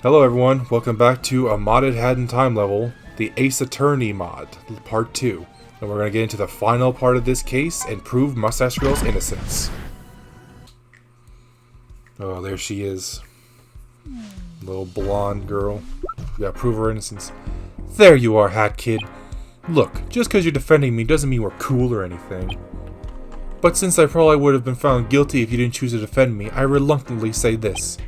Hello everyone, welcome back to a modded Hat in Time level, the Ace Attorney mod, part 2. And we're going to get into the final part of this case and prove Mustache Girl's innocence. Oh, there she is. Little blonde girl. We gotta prove her innocence. There you are, Hat Kid. Look, just because you're defending me doesn't mean we're cool or anything. But since I probably would have been found guilty if you didn't choose to defend me, I reluctantly say this.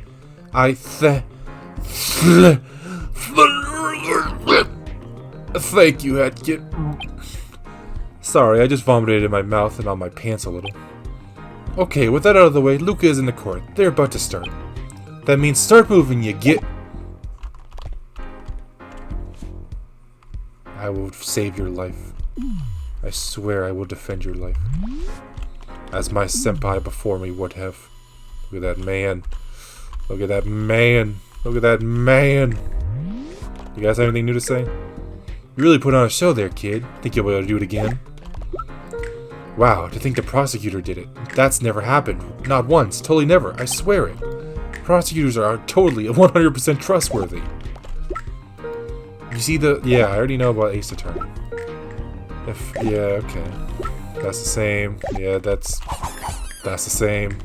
Thank you, Hat Kid. Sorry, I just vomited in my mouth and on my pants a little. Okay, with that out of the way, Luca is in the court. They're about to start. That means start moving, you get. I will save your life. I swear I will defend your life. As my senpai before me would have. Look at that man. Look at that man. Look at that man. You guys have anything new to say? You really put on a show there, kid. Think you'll be able to do it again? Wow, to think the prosecutor did it. That's never happened. Not once. Totally never. I swear it. Prosecutors are totally 100% trustworthy. You see the... Yeah, I already know about Ace Attorney. Yeah, okay. That's the same. Yeah, that's the same.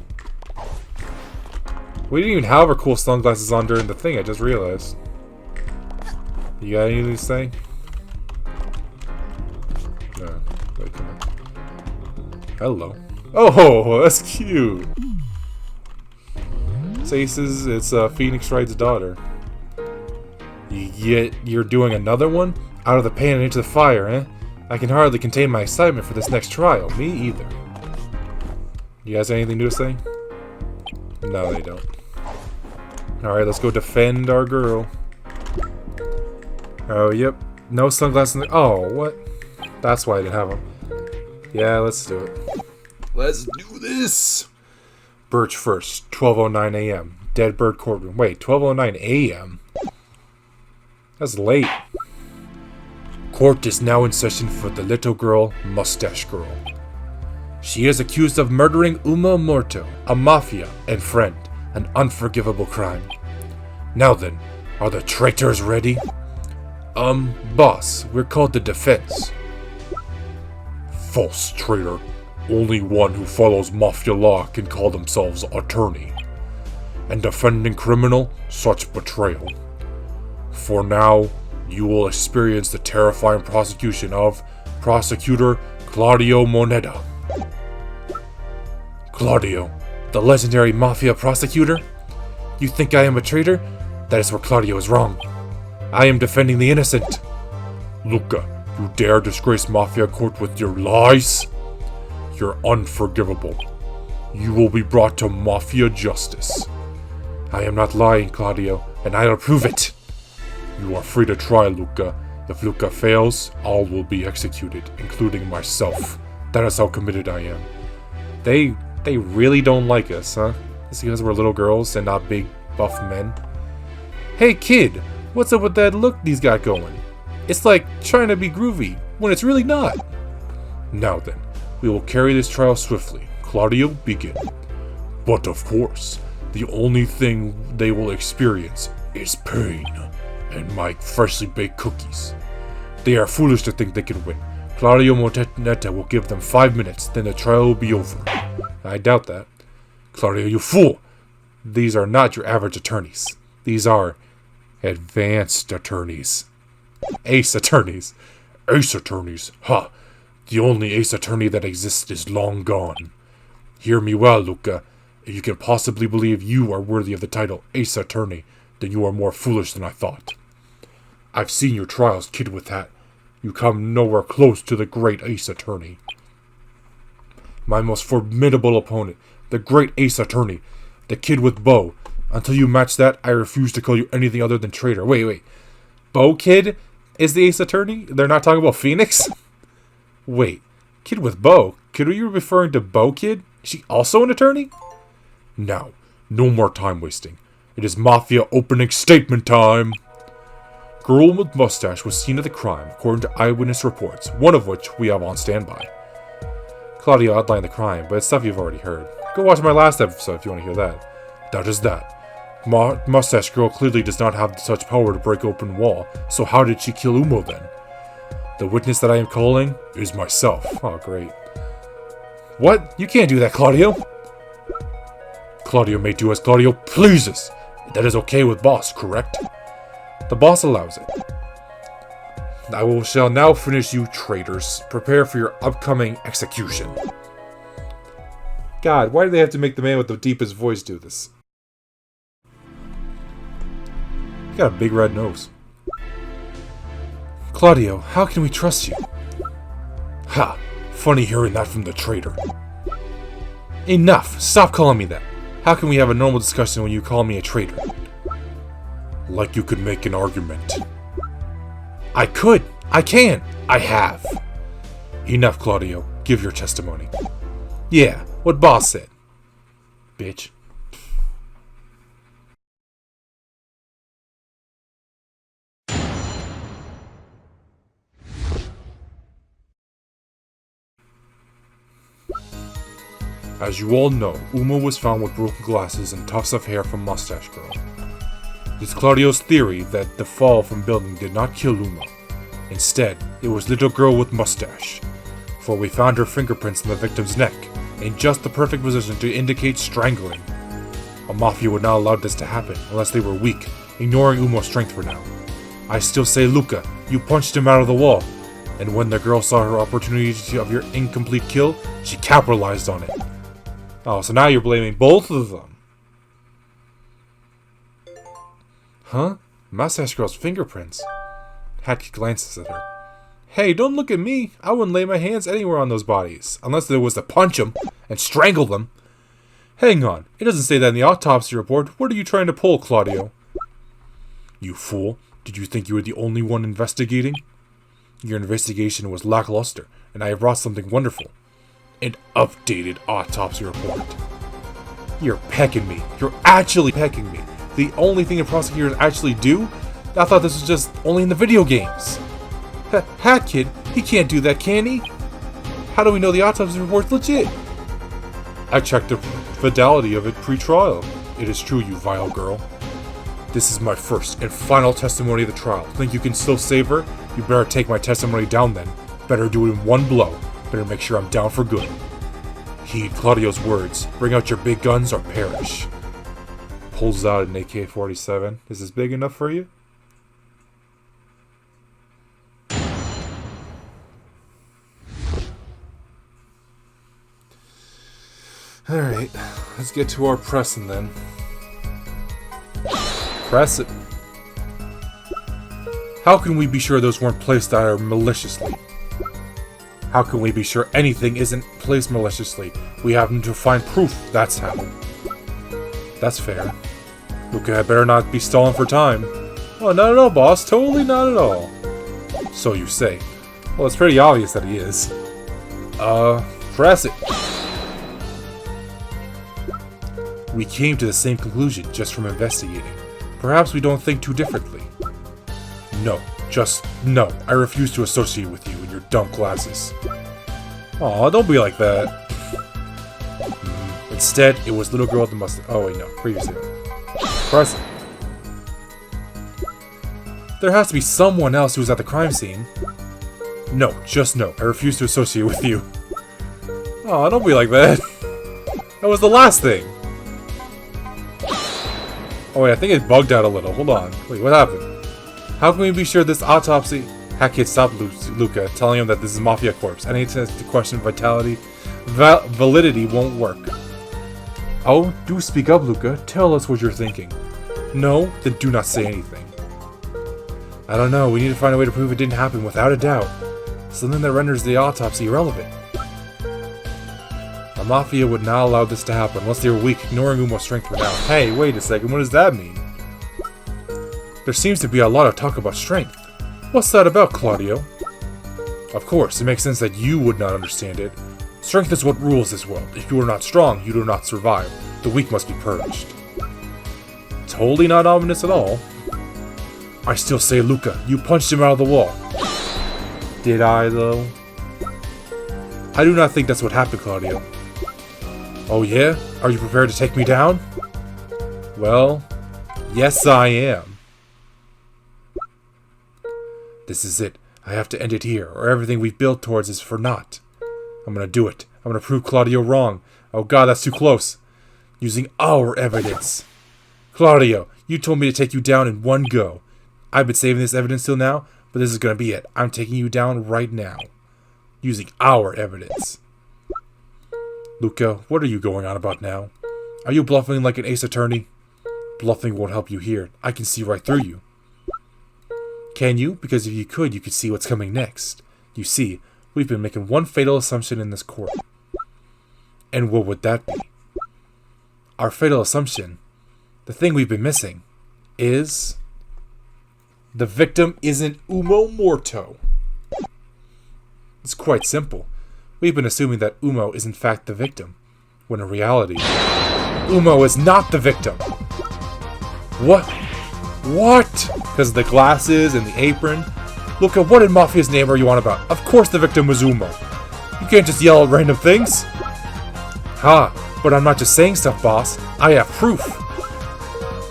We didn't even have our cool sunglasses on during the thing, I just realized. You got anything to say? No. Wait, come on. Hello. Oh, that's cute! It's Phoenix Wright's daughter. You're doing another one? Out of the pan and into the fire, eh? I can hardly contain my excitement for this next trial. Me either. You guys have anything new to say? No, they don't. Alright, let's go defend our girl. Oh, yep. No sunglasses in the... Oh, what? That's why I didn't have them. Yeah, let's do it. Let's do this! Birch first, 12:09 a.m. Dead Bird Courtroom. Wait, 12:09 a.m.? That's late. Court is now in session for the little girl, Mustache Girl. She is accused of murdering Uma Morto, a mafia and friend, an unforgivable crime. Now then, are the traitors ready? Boss, we're called the defense. False traitor. Only one who follows mafia law can call themselves attorney. And defending criminal, such betrayal. For now, you will experience the terrifying prosecution of Prosecutor Claudio Moneda. Claudio, the legendary mafia prosecutor? You think I am a traitor? That is where Claudio is wrong. I am defending the innocent. Luca, you dare disgrace mafia court with your lies? You're unforgivable. You will be brought to mafia justice. I am not lying, Claudio, and I'll prove it. You are free to try, Luca. If Luca fails, all will be executed, including myself. That is how committed I am. They really don't like us, huh? It's because we're little girls and not big, buff men. Hey kid, what's up with that look these got going? It's like trying to be groovy, when it's really not. Now then, we will carry this trial swiftly. Claudio, begin. But of course, the only thing they will experience is pain and my freshly baked cookies. They are foolish to think they can win. Claudio Moneta will give them 5 minutes, then the trial will be over. I doubt that. Claudio, you fool! These are not your average attorneys. These are advanced attorneys. Ace attorneys. Ace attorneys, ha! The only ace attorney that exists is long gone. Hear me well, Luca. If you can possibly believe you are worthy of the title Ace Attorney, then you are more foolish than I thought. I've seen your trials, kid with hat. You come nowhere close to the great Ace Attorney. My most formidable opponent, the great Ace Attorney, the kid with bow. Until you match that, I refuse to call you anything other than traitor. Wait. Bow Kid is the Ace Attorney? They're not talking about Phoenix? Wait, kid with bow? Could you be referring to Bow Kid? Is she also an attorney? Now, no more time wasting. It is Mafia opening statement time! Girl with mustache was seen at the crime, according to eyewitness reports, one of which we have on standby. Claudio outlined the crime, but it's stuff you've already heard. Go watch my last episode if you want to hear that. That is that. Mustache Girl clearly does not have such power to break open wall, so how did she kill Umo then? The witness that I am calling is myself. Oh, great. What? You can't do that, Claudio! Claudio may do as Claudio pleases. That is okay with boss, correct? The boss allows it. Shall now finish you traitors. Prepare for your upcoming execution. God, why do they have to make the man with the deepest voice do this? You got a big red nose. Claudio, how can we trust you? Ha! Funny hearing that from the traitor. Enough! Stop calling me that! How can we have a normal discussion when you call me a traitor? Like you could make an argument. I could! I can! I have! Enough, Claudio. Give your testimony. Yeah, what boss said. Bitch. As you all know, Umo was found with broken glasses and tufts of hair from Mustache Girl. It is Claudio's theory that the fall from building did not kill Umo. Instead, it was little girl with mustache, for we found her fingerprints on the victim's neck, in just the perfect position to indicate strangling. A Mafia would not allow this to happen unless they were weak, ignoring Umo's strength for now. I still say, Luca, you punched him out of the wall, and when the girl saw her opportunity of your incomplete kill, she capitalized on it. Oh, so now you're blaming both of them. Huh? Mustache Girl's fingerprints. Hatke glances at her. Hey, don't look at me. I wouldn't lay my hands anywhere on those bodies, unless there was to punch them and strangle them. Hang on, it doesn't say that in the autopsy report. What are you trying to pull, Claudio? You fool. Did you think you were the only one investigating? Your investigation was lackluster, and I have brought something wonderful. An updated autopsy report. You're pecking me. You're actually pecking me. The only thing the prosecutors actually do? I thought this was just only in the video games. Hat Kid, he can't do that, can he? How do we know the autopsy report's legit? I checked the fidelity of it pre-trial. It is true, you vile girl. This is my first and final testimony of the trial. Think you can still save her? You better take my testimony down then. Better do it in one blow. Better make sure I'm down for good. Heed Claudio's words. Bring out your big guns or perish. Pulls out an AK-47. Is this big enough for you? Alright, let's get to our pressing then. Press it. How can we be sure those weren't placed there maliciously? How can we be sure anything isn't placed maliciously? We have to find proof that's happened. That's fair. Luca had better not be stalling for time. Oh, not at all, boss. Totally not at all. So you say. Well, it's pretty obvious that he is. Press it. We came to the same conclusion just from investigating. Perhaps we don't think too differently. No, just no. I refuse to associate with you and your dumb glasses. Aw, don't be like that. Instead, it was little girl with the mustache. Oh wait, no. Previously. Press it. There has to be someone else who was at the crime scene. No, just no. I refuse to associate with you. Aw, don't be like that. That was the last thing. Oh wait, I think it bugged out a little. Hold on. Wait, what happened? How can we be sure this autopsy... Hackett stopped Luca, telling him that this is Mafia Corpse. Any attempt to question validity won't work. Oh, do speak up, Luca. Tell us what you're thinking. No? Then do not say anything. I don't know. We need to find a way to prove it didn't happen without a doubt. Something that renders the autopsy irrelevant. The Mafia would not allow this to happen unless they were weak, ignoring Umo's strength for now. Hey, wait a second. What does that mean? There seems to be a lot of talk about strength. What's that about, Claudio? Of course, it makes sense that you would not understand it. Strength is what rules this world. If you are not strong, you do not survive. The weak must be purged. Totally not ominous at all. I still say, Luca, you punched him out of the wall. Did I, though? I do not think that's what happened, Claudio. Oh yeah? Are you prepared to take me down? Well, Yes, I am. This is it. I have to end it here, or everything we've built towards is for naught. I'm gonna do it. I'm gonna prove Claudio wrong. Oh god, that's too close. Using our evidence. Claudio, you told me to take you down in one go. I've been saving this evidence till now, but this is gonna be it. I'm taking you down right now. Using our evidence. Luca, what are you going on about now? Are you bluffing like an ace attorney? Bluffing won't help you here. I can see right through you. Can you? Because if you could see what's coming next. You see, we've been making one fatal assumption in this court. And what would that be? Our fatal assumption, the thing we've been missing, is... the victim isn't Umo Morto. It's quite simple. We've been assuming that Umo is in fact the victim, when in reality, Umo is not the victim. What? What? Because of the glasses and the apron? Luca, what in Mafia's name are you on about? Of course the victim was Umo. You can't just yell at random things. Ha, but I'm not just saying stuff, boss. I have proof.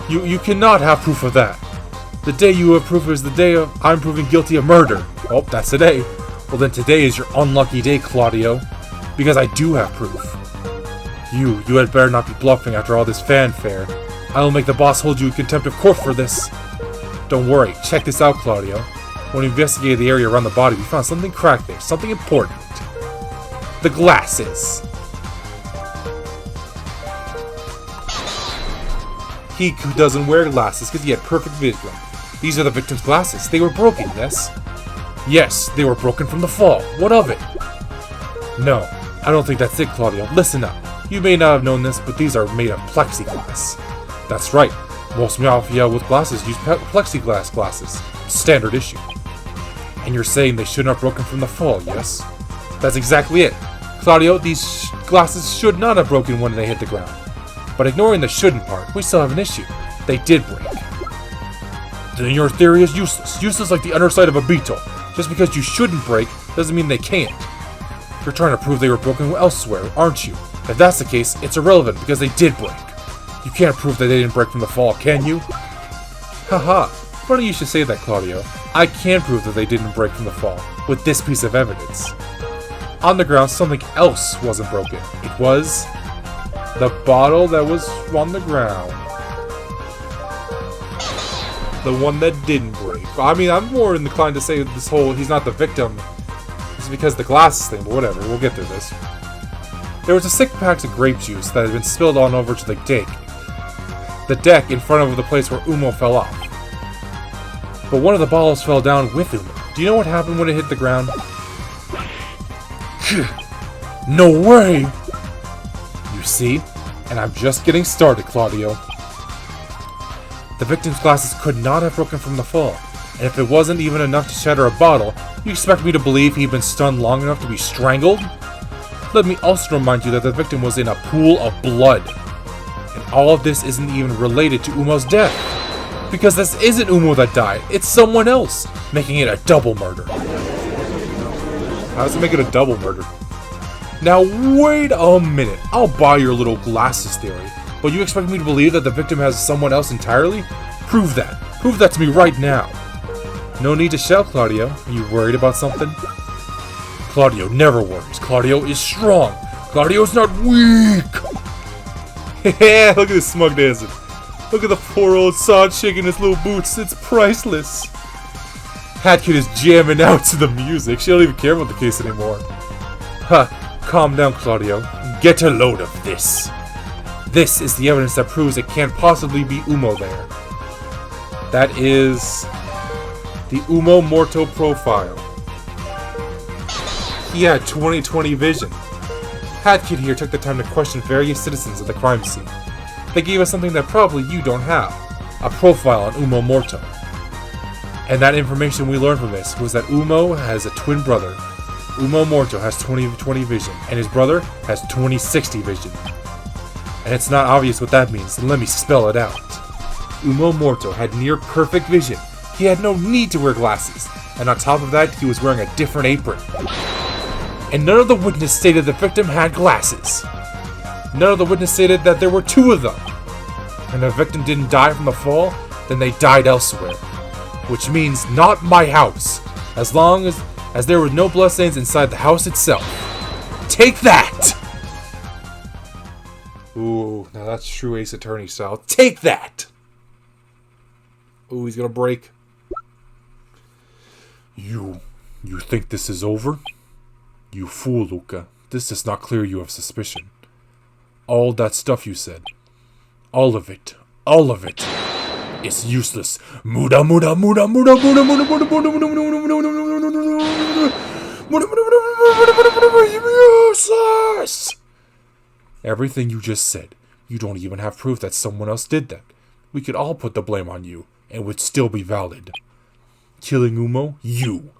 You cannot have proof of that. The day you have proof is the day of I'm proven guilty of murder. Oh, that's today. Well then today is your unlucky day, Claudio. Because I do have proof. You had better not be bluffing after all this fanfare. I will make the boss hold you in contempt of court for this. Don't worry, check this out, Claudio. When we investigated the area around the body, we found something cracked there, something important. The glasses. He doesn't wear glasses because he had perfect vision. These are the victim's glasses. They were broken, yes? Yes, they were broken from the fall. What of it? No, I don't think that's it, Claudio. Listen up. You may not have known this, but these are made of plexiglass. That's right. Most Mafia with glasses use plexiglass glasses. Standard issue. And you're saying they shouldn't have broken from the fall, yes? That's exactly it. Claudio, these glasses should not have broken when they hit the ground. But ignoring the shouldn't part, we still have an issue. They did break. Then your theory is useless. Useless like the underside of a beetle. Just because you shouldn't break doesn't mean they can't. You're trying to prove they were broken elsewhere, aren't you? If that's the case, it's irrelevant because they did break. You can't prove that they didn't break from the fall, can you? Haha, funny you should say that, Claudio. I can prove that they didn't break from the fall, with this piece of evidence. On the ground, something else wasn't broken. It was... the bottle that was on the ground. The one that didn't break. I mean, I'm more inclined to say this whole he's not the victim is because the glasses thing, but whatever, we'll get through this. There was a 6 packs of grape juice that had been spilled on over to the deck. The deck in front of the place where Umo fell off. But one of the bottles fell down with Umo. Do you know what happened when it hit the ground? No way! You see? And I'm just getting started, Claudio. The victim's glasses could not have broken from the fall. And if it wasn't even enough to shatter a bottle, you expect me to believe he'd been stunned long enough to be strangled? Let me also remind you that the victim was in a pool of blood. And all of this isn't even related to Umo's death. Because this isn't Umo that died, it's someone else, making it a double murder. How does it make it a double murder? Now wait a minute, I'll buy your little glasses theory, but you expect me to believe that the victim has someone else entirely? Prove that. Prove that to me right now. No need to shout, Claudio. Are you worried about something? Claudio never worries. Claudio is strong. Claudio's not weak. Yeah, look at this smug dancing. Look at the poor old sod shaking his little boots. It's priceless. Hat Kid is jamming out to the music. She don't even care about the case anymore. Huh. Calm down, Claudio. Get a load of this. This is the evidence that proves it can't possibly be Umo there. That is the Umo Morto profile. He had 20/20 vision. Hat Kid here took the time to question various citizens of the crime scene. They gave us something that probably you don't have. A profile on Umo Morto. And that information we learned from this was that Umo has a twin brother. Umo Morto has 20/20 vision, and his brother has 20/60 vision. And it's not obvious what that means, so let me spell it out. Umo Morto had near perfect vision. He had no need to wear glasses, and on top of that, he was wearing a different apron. And none of the witnesses stated the victim had glasses. None of the witnesses stated that there were 2 of them. and the victim didn't die from the fall, then they died elsewhere. Which means not my house, as long as there were no bloodstains inside the house itself. Take that! Ooh, now that's true Ace Attorney style. Take that! Ooh, he's gonna break. You think this is over? You fool, Luca. This does not clear you of suspicion. All that stuff you said. All of it. It's useless. Muda. Useless! Everything you just said. You don't even have proof that someone else did that. We could all put the blame on you, and would still be valid. Killing Umo? You.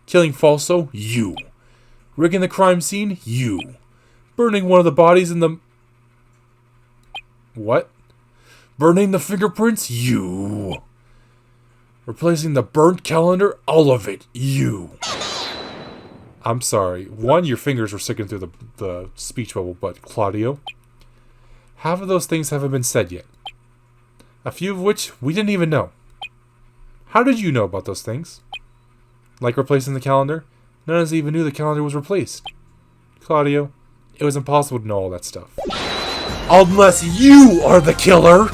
Killing Falso? You. Rigging the crime scene? You. Burning one of the bodies in the... What? Burning the fingerprints? You. Replacing the burnt calendar? All of it. You. I'm sorry. One, your fingers were sticking through the speech bubble, but Claudio, half of those things haven't been said yet. A few of which we didn't even know. How did you know about those things? Like replacing the calendar? None of us even knew the calendar was replaced. Claudio, it was impossible to know all that stuff. Unless you are the killer!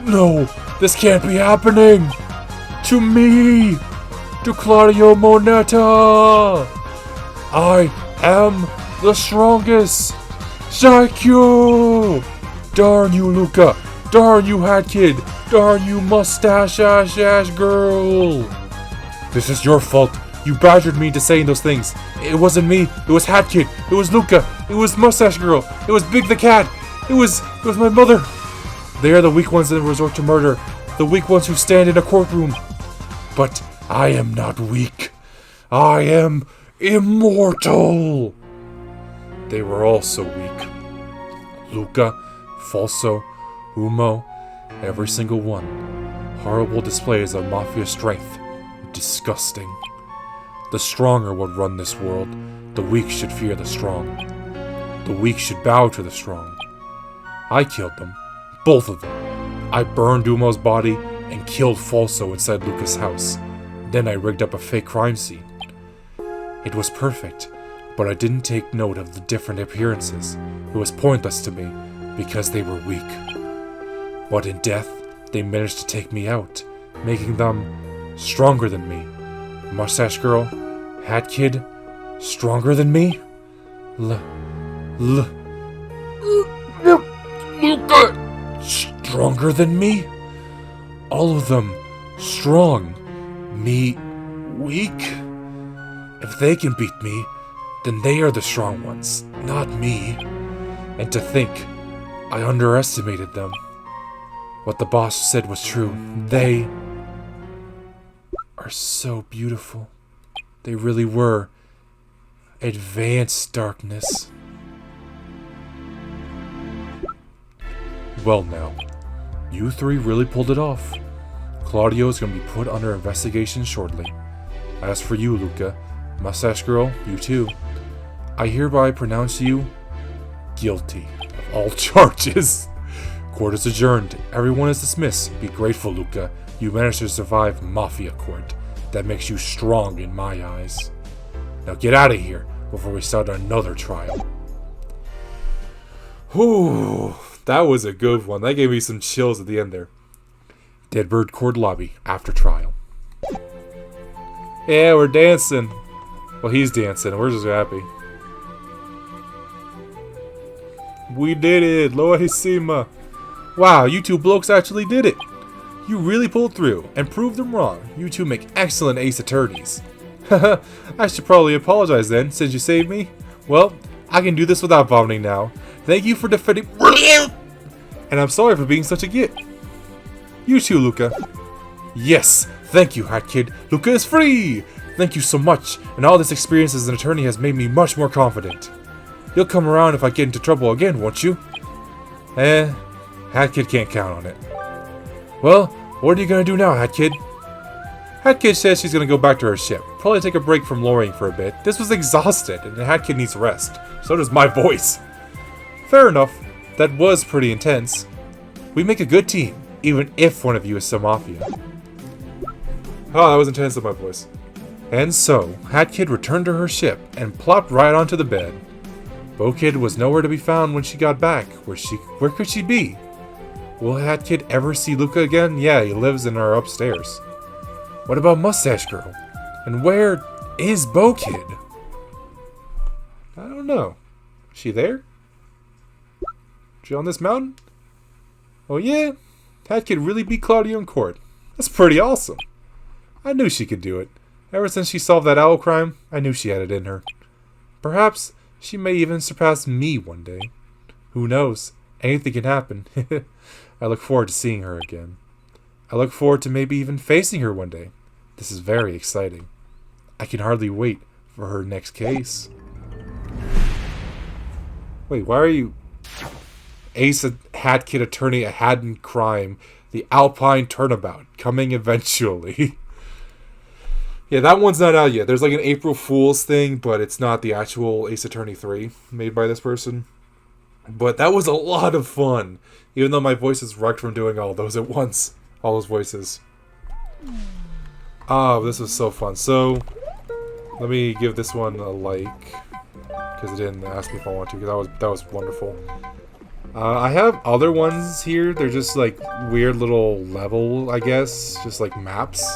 No, this can't be happening! To me! To Claudio Moneta! I am the strongest! Saikyo! Darn you, Luca! Darn you, Hat Kid! Darn you, mustache ass girl! This is your fault. You badgered me into saying those things. It wasn't me. It was Hat Kid. It was Luca. It was Mustache Girl. It was Big the Cat. It was my mother. They are the weak ones that resort to murder. The weak ones who stand in a courtroom. But I am not weak. I am immortal. They were all so weak. Luca, Falso, Umo, every single one. Horrible displays of mafia strength. Disgusting. The strong are what run this world. The weak should fear the strong. The weak should bow to the strong. I killed them. Both of them. I burned Umo's body and killed Falso inside Luca's house. Then I rigged up a fake crime scene. It was perfect, but I didn't take note of the different appearances. It was pointless to me, because they were weak. But in death, they managed to take me out, making them stronger than me. Mustache Girl, Hat Kid, stronger than me? Luca, stronger than me? All of them strong. Me weak? If they can beat me, then they are the strong ones, not me. And to think, I underestimated them. What the boss said was true. They are so beautiful. They really were. Advanced darkness. Well now, you three really pulled it off. Claudio is going to be put under investigation shortly. As for you, Luca, Mustache Girl, you too. I hereby pronounce you guilty of all charges. Court is adjourned. Everyone is dismissed. Be grateful, Luca. You managed to survive Mafia Court. That makes you strong in my eyes. Now get out of here before we start another trial. Whew, that was a good one. That gave me some chills at the end there. Deadbird Court lobby after trial. Yeah, we're dancing. Well, he's dancing. We're just happy. We did it, Lohisima. Wow, you two blokes actually did it. You really pulled through and proved them wrong. You two make excellent ace attorneys. Haha, I should probably apologize then, since you saved me. Well, I can do this without vomiting now. Thank you for defending. And I'm sorry for being such a git. You too, Luca. Yes, thank you, Hat Kid. Luca is free! Thank you so much, and all this experience as an attorney has made me much more confident. You'll come around if I get into trouble again, won't you? Hat Kid can't count on it. Well, what are you gonna do now, Hat Kid? Hat Kid says she's gonna go back to her ship. Probably take a break from lowering for a bit. This was exhausted, and Hat Kid needs rest. So does my voice. Fair enough. That was pretty intense. We make a good team, even if one of you is still Mafia. Oh, that was intense in my voice. And so, Hat Kid returned to her ship and plopped right onto the bed. Bo Kid was nowhere to be found when she got back. Where could she be? Will Hat Kid ever see Luca again? Yeah, he lives in our upstairs. What about Mustache Girl? And where is Bo Kid? I don't know. Is she there? Is she on this mountain? Oh yeah? Hat Kid really beat Claudio in court. That's pretty awesome. I knew she could do it. Ever since she solved that owl crime, I knew she had it in her. Perhaps she may even surpass me one day. Who knows? Anything can happen. I look forward to seeing her again. I look forward to maybe even facing her one day. This is very exciting. I can hardly wait for her next case. Wait, why are you... Ace Hat Kid Attorney, a Haddon Crime, the Alpine Turnabout, coming eventually. Yeah, that one's not out yet. There's like an April Fool's thing, but it's not the actual Ace Attorney 3 made by this person. But that was a lot of fun, even though my voice is wrecked from doing all those at once. All those voices. Oh, this was so fun. So, let me give this one a like, because it didn't ask me if I want to, because that was wonderful. I have other ones here. They're just like weird little level, I guess, just like maps.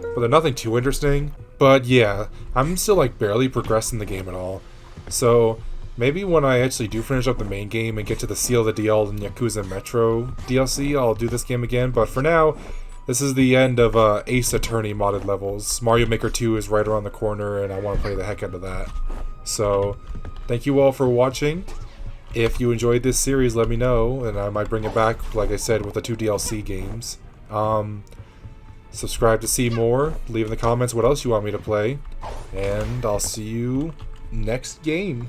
But they're nothing too interesting. But yeah, I'm still like barely progressing the game at all. So maybe when I actually do finish up the main game and get to the Seal of the DL and Yakuza Metro DLC, I'll do this game again. But for now, this is the end of Ace Attorney modded levels. Mario Maker 2 is right around the corner and I want to play the heck out of that. So thank you all for watching. If you enjoyed this series, let me know, and I might bring it back, like I said, with the 2 DLC games. Subscribe to see more, leave in the comments what else you want me to play, and I'll see you next game.